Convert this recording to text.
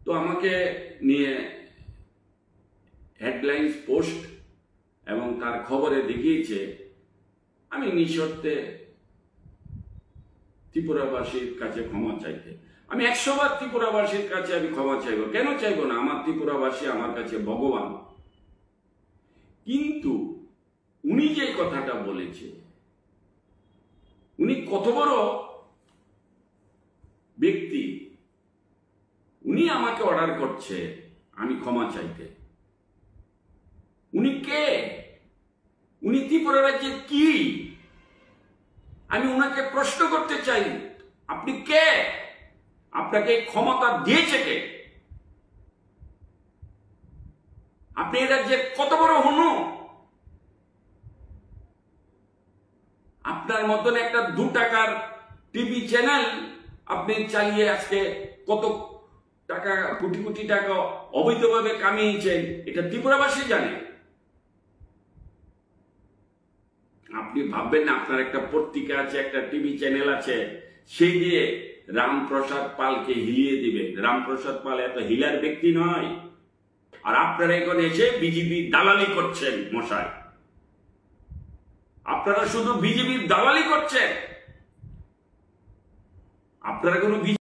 তো আমাকে নিয়ে হেডলাইন্স পোস্ট এবং তার খবরে দেখিয়েছে আমি নিঃশর্তে ত্রিপুরাবাসীর কাছে ক্ষমা চাইতে। আমি 100 বার ত্রিপুরাবাসীর কাছে আমি ক্ষমা চাইব, কেন চাইব না? আমার ত্রিপুরাবাসী আমার কাছে ভগবান। কিন্তু উনি যে কথাটা বলেছে, উনি কত বড় ব্যক্তি, উনি আমাকে অর্ডার করছে আমি ক্ষমা চাইতে। উনি কে? উনি ত্রিপুরা রাজ্যের কি? আমি উনাকে প্রশ্ন করতে চাই, আপনি কে? আপনাকে ক্ষমতা দিয়েছে কে? আপনি এই রাজ্যের কত বড় হনু? আপনার মতন একটা 2 টাকার টিভি চ্যানেল আপনি চালিয়ে আজকে কত টাকা, কোটি কোটি টাকা অবৈধভাবে কামিয়েছেন, এটা ত্রিপুরাবাসী জানে। আপনি ভাববেন না আপনার একটা পত্রিকা আছে, একটা টিভি চ্যানেল আছে, সেই দিয়ে রামপ্রসাদ পালকে হিলিয়ে দিবেন। রামপ্রসাদ পাল এত হিলার ব্যক্তি নয়। আর আপনারা এখানে এসে বিজেপি দালালি করছেন মশাই। আপনারা শুধু বিজেপির দালালি করছেন। আপনারা কোনো